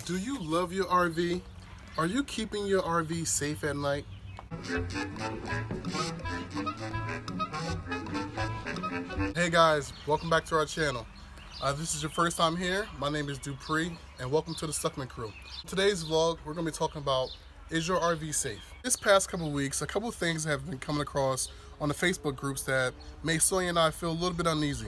Do you love your RV? Are you keeping your RV safe at night? Hey guys, welcome back to our channel. This is your first time here. My name is Dupree and welcome to the Stuckman Crew. Today's vlog, we're going to be talking about, is your RV safe? This past couple weeks, a couple things have been coming across on the Facebook groups that made Sonia and I feel a little bit uneasy.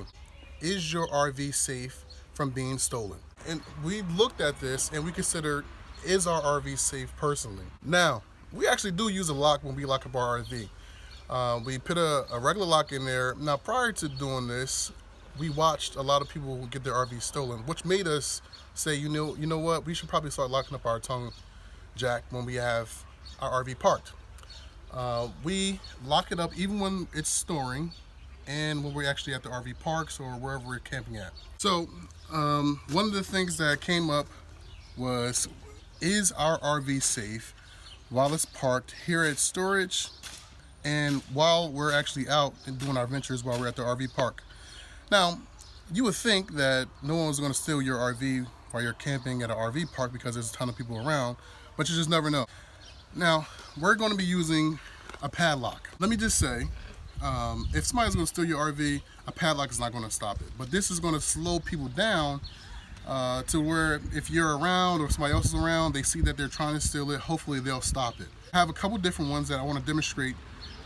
Is your RV safe from being stolen? And we looked at this and we considered, is our RV safe personally? Now, we actually do use a lock when we lock up our RV. We put a regular lock in there. Now, prior to doing this, we watched a lot of people get their RV stolen, which made us say, you know what, we should probably start locking up our Tounge jack when we have our RV parked. We lock it up even when it's storing and when we're actually at the RV parks or wherever we're camping at. So one of the things that came up was, is our RV safe while it's parked here at storage and while we're actually out and doing our ventures while we're at the RV park? Now, you would think that no one's going to steal your RV while you're camping at an RV park because there's a ton of people around, but you just never know. Now, we're going to be using a padlock. Let me just say, if somebody's going to steal your RV, a padlock is not going to stop it. But this is going to slow people down to where if you're around or somebody else is around, they see that they're trying to steal it, hopefully they'll stop it. I have a couple different ones that I want to demonstrate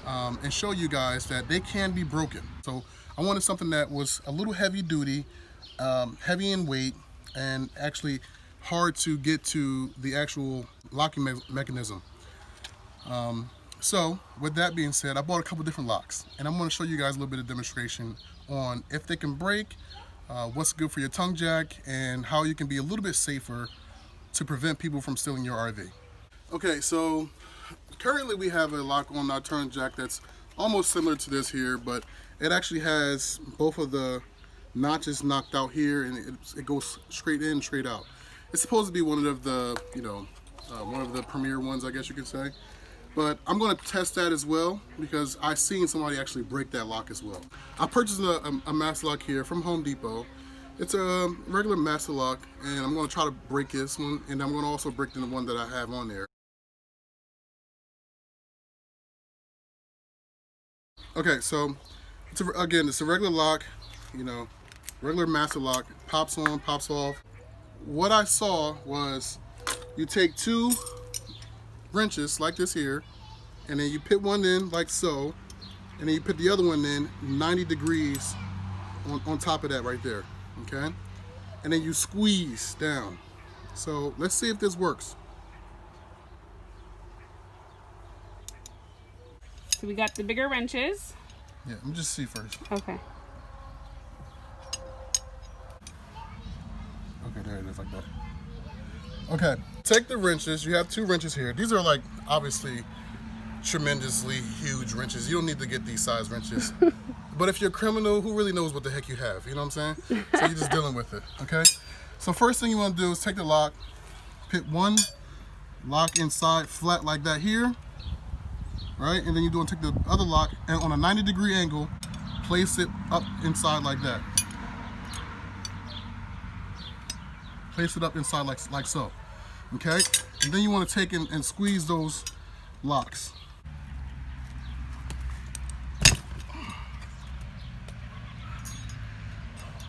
and show you guys that they can be broken. So I wanted something that was a little heavy duty, heavy in weight, and actually hard to get to the actual locking mechanism. So with that being said, I bought a couple different locks and I'm going to show you guys a little bit of demonstration on if they can break, what's good for your Tounge jack, and how you can be a little bit safer to prevent people from stealing your RV. Okay, so currently we have a lock on our Tounge jack that's almost similar to this here, but it actually has both of the notches knocked out here and it goes straight in, straight out. It's supposed to be one of the, one of the premier ones, I guess you could say. But I'm going to test that as well because I've seen somebody actually break that lock as well. I purchased a master lock here from Home Depot. It's a regular master lock, and I'm going to try to break this one, and I'm going to also break the one that I have on there. Okay, so again, it's a regular lock, regular master lock. Pops on, pops off. What I saw was you take two wrenches like this here, and then you put one in like so, and then you put the other one in 90 degrees on top of that right there, okay? And then you squeeze down. So let's see if this works. So we got the bigger wrenches. Yeah, let me just see first. Okay. Okay, there it is like that. Okay, take the wrenches. You have two wrenches here. These are like obviously tremendously huge wrenches. You don't need to get these size wrenches. But if you're a criminal, who really knows what the heck you have? You know what I'm saying? So you're just dealing with it, okay? So first thing you want to do is take the lock, put one lock inside flat like that here, right? And then you're going to take the other lock and on a 90-degree angle, place it up inside like that. Place it up inside like so, okay? And then you want to take and squeeze those locks.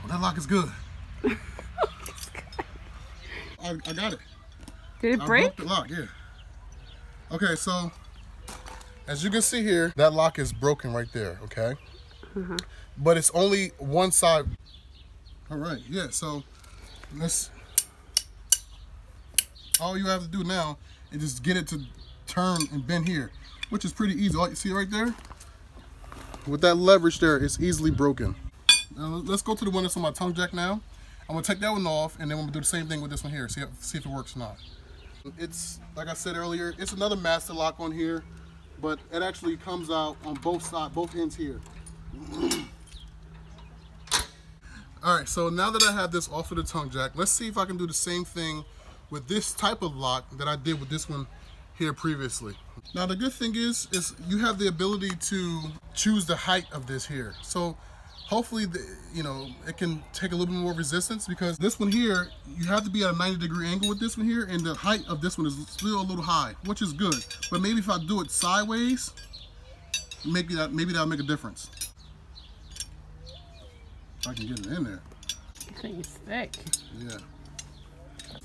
Well, that lock is good. I got it. Did it break? I broke the lock, yeah. Okay, so as you can see here, that lock is broken right there, okay? But it's only one side. All right, yeah, so all you have to do now is just get it to turn and bend here, which is pretty easy. You see right there? With that leverage there, it's easily broken. Now let's go to the one that's on my Tounge jack now. I'm gonna take that one off, and then I'm gonna do the same thing with this one here. See if it works or not. It's, like I said earlier, it's another master lock on here, but it actually comes out on both sides, both ends here. All right, so now that I have this off of the Tounge jack, let's see if I can do the same thing with this type of lock that I did with this one here previously. Now the good thing is you have the ability to choose the height of this here. So hopefully, it can take a little bit more resistance, because this one here, you have to be at a 90-degree angle with this one here, and the height of this one is still a little high, which is good. But maybe if I do it sideways, maybe that'll make a difference. If I can get it in there. I think it's thick. Yeah.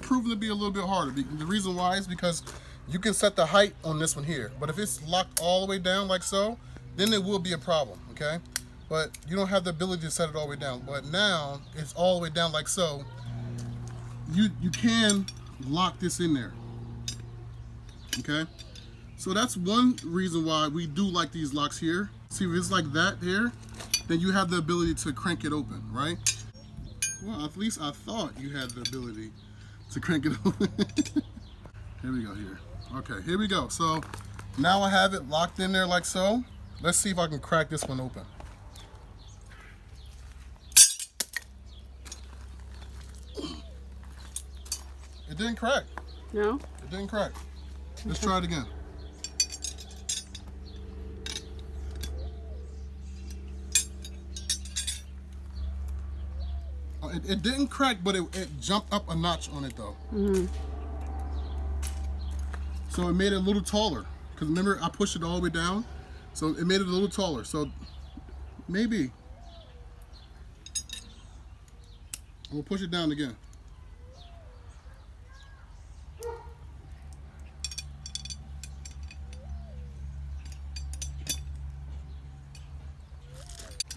Proven to be a little bit harder. The reason why is because you can set the height on this one here, but if it's locked all the way down like so, then it will be a problem, okay? But you don't have the ability to set it all the way down. But now it's all the way down like so. You can lock this in there, okay? So that's one reason why we do like these locks here. See, if it's like that here, then you have the ability to crank it open, right? Well, at least I thought you had the ability to crank it open. Here we go here. Okay, here we go. So now I have it locked in there like so. Let's see if I can crack this one open. It didn't crack. No? It didn't crack. Let's try it again. It didn't crack, but it jumped up a notch on it though. Mm-hmm. So it made it a little taller. Because remember, I pushed it all the way down. So it made it a little taller. So maybe. We'll push it down again.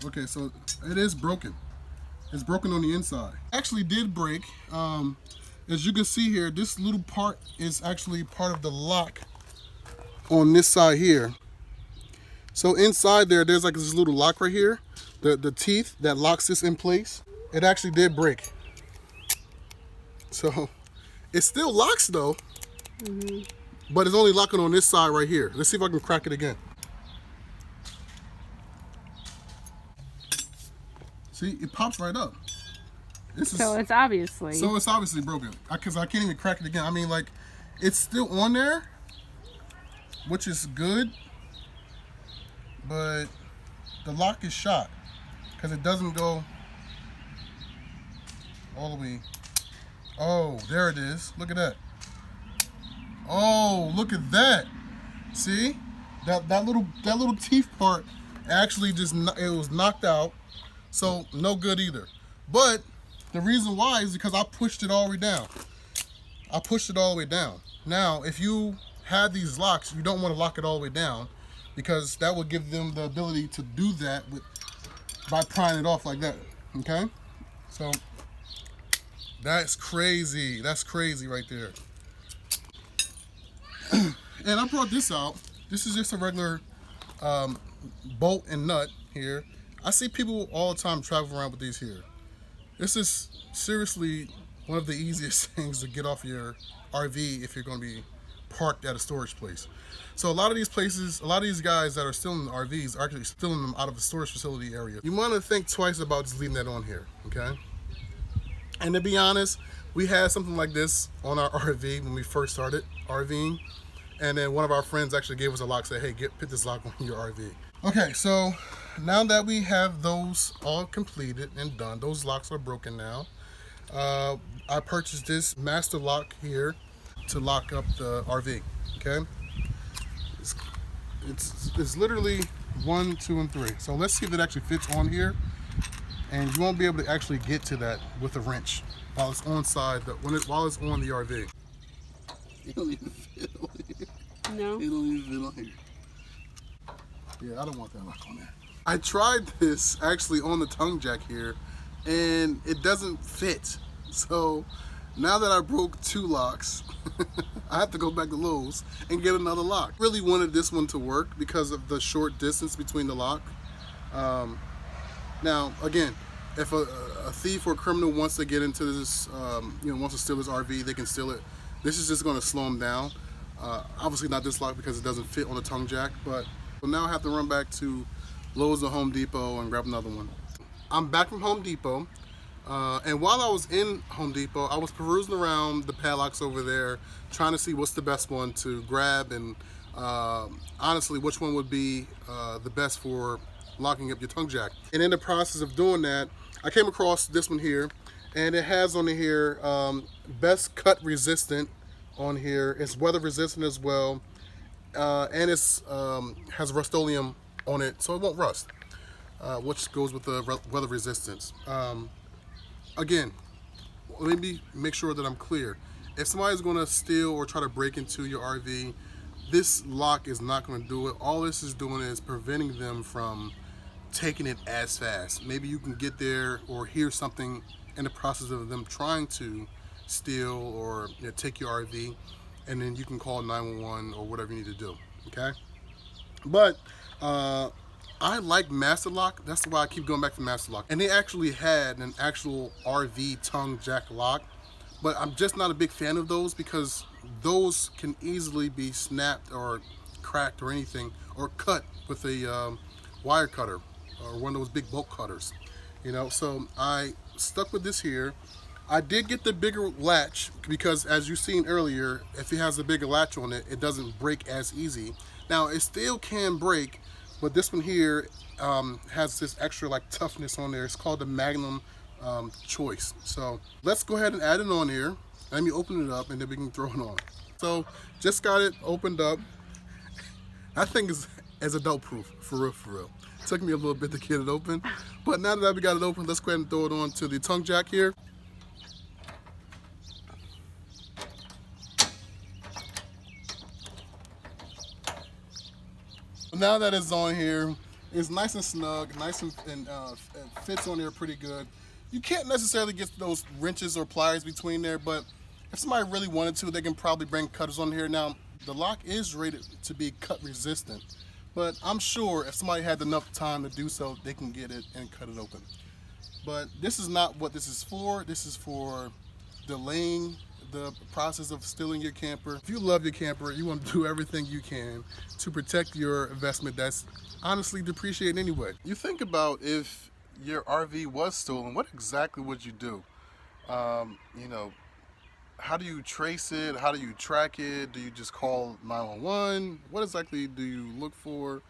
Okay, so it is broken. It's broken on the inside. Actually did break. As you can see here, this little part is actually part of the lock on this side here. So inside there's like this little lock right here. The teeth that locks this in place. It actually did break. So it still locks though. Mm-hmm. But it's only locking on this side right here. Let's see if I can crack it again. See, it pops right up. So it's obviously broken, because I can't even crack it again. I mean, like, it's still on there, which is good, but the lock is shot because it doesn't go all the way. Oh, there it is. Look at that. Oh, look at that. See, that little teeth part actually it was knocked out. So no good either. But the reason why is because I pushed it all the way down. I pushed it all the way down. Now, if you have these locks, you don't want to lock it all the way down, because that will give them the ability to do that by prying it off like that. Okay? So that's crazy. That's crazy right there. And I brought this out. This is just a regular bolt and nut here. I see people all the time travel around with these here. This is seriously one of the easiest things to get off your RV if you're going to be parked at a storage place. So a lot of these places, a lot of these guys that are stealing the RVs are actually stealing them out of the storage facility area. You want to think twice about just leaving that on here, okay? And to be honest, we had something like this on our RV when we first started RVing. And then one of our friends actually gave us a lock, said, hey, put this lock on your RV. Okay, so now that we have those all completed and done, those locks are broken now. I purchased this master lock here to lock up the RV, okay? It's literally 1, 2, and 3. So let's see if it actually fits on here. And you won't be able to actually get to that with a wrench while it's on while it's on the RV. It don't even fit on here. No? It don't even fit on here. Yeah, I don't want that lock on there. I tried this actually on the tongue jack here, and it doesn't fit. So now that I broke 2 locks, I have to go back to Lowe's and get another lock. Really wanted this one to work because of the short distance between the lock. Now, again, if a thief or criminal wants to get into this, wants to steal this RV, they can steal it. This is just going to slow them down. Obviously not this lock because it doesn't fit on the tongue jack, but now I have to run back to Lowe's or Home Depot and grab another one. I'm back from Home Depot, and while I was in Home Depot, I was perusing around the padlocks over there, trying to see what's the best one to grab, and honestly, which one would be the best for locking up your tongue jack. And in the process of doing that, I came across this one here, and it has on here best cut resistant on here. It's weather resistant as well, and it's has Rust-Oleum on it, so it won't rust, which goes with the weather resistance. Again, let me make sure that I'm clear. If somebody's going to steal or try to break into your RV, this lock is not going to do it. All this is doing is preventing them from taking it as fast. Maybe you can get there or hear something in the process of them trying to steal or take your RV, and then you can call 911 or whatever you need to do, okay? But I like Master Lock. That's why I keep going back to Master Lock. And they actually had an actual RV tongue jack lock, but I'm just not a big fan of those because those can easily be snapped or cracked or anything, or cut with a wire cutter or one of those big bolt cutters, you know. So I stuck with this here. I did get the bigger latch because, as you've seen earlier, if it has a bigger latch on it, it doesn't break as easy. Now it still can break, but this one here has this extra like toughness on there. It's called the Magnum Choice. So let's go ahead and add it on here. Let me open it up and then we can throw it on. So just got it opened up. That thing is adult proof, for real, for real. It took me a little bit to get it open, but now that we got it open, let's go ahead and throw it on to the tongue jack here. Now that it's on here, it's nice and snug, nice and it fits on there pretty good. You can't necessarily get those wrenches or pliers between there, but if somebody really wanted to, they can probably bring cutters on here. Now, the lock is rated to be cut resistant, but I'm sure if somebody had enough time to do so, they can get it and cut it open. But this is not what this is for. This is for delaying the process of stealing your camper. If you love your camper, you want to do everything you can to protect your investment that's honestly depreciating anyway. You think about if your RV was stolen, what exactly would you do? You know, how do you trace it? How do you track it? Do you just call 911? What exactly do you look for?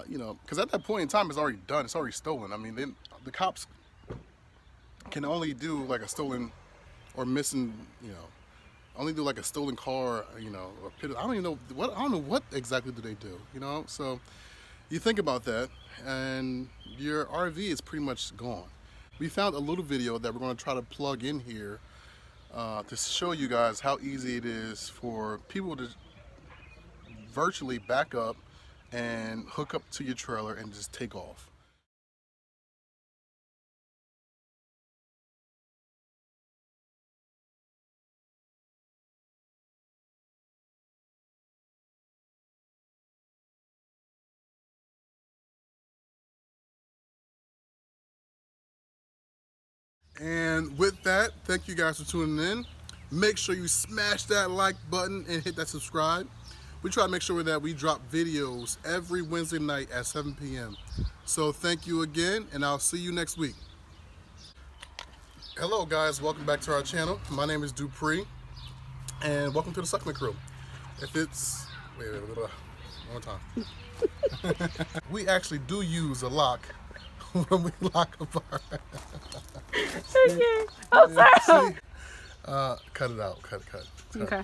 You know, because at that point in time, it's already done. It's already stolen. I mean, the cops can only do like a stolen or missing, you know, only do like a stolen car, you know, or I don't even know what, I don't know what exactly do they do, you know. So you think about that and your RV is pretty much gone. We found a little video that we're going to try to plug in here to show you guys how easy it is for people to virtually back up and hook up to your trailer and just take off. And with that, thank you guys for tuning in. Make sure you smash that like button and hit that subscribe. We try to make sure that we drop videos every Wednesday night at 7 p.m. So thank you again, and I'll see you next week. Hello guys, welcome back to our channel. My name is Dupree, and welcome to the Suckman Crew. If it's, wait, one more time. We actually do use a lock when we lock up our... Okay. Oh, sorry. Cut it out. Cut. Okay.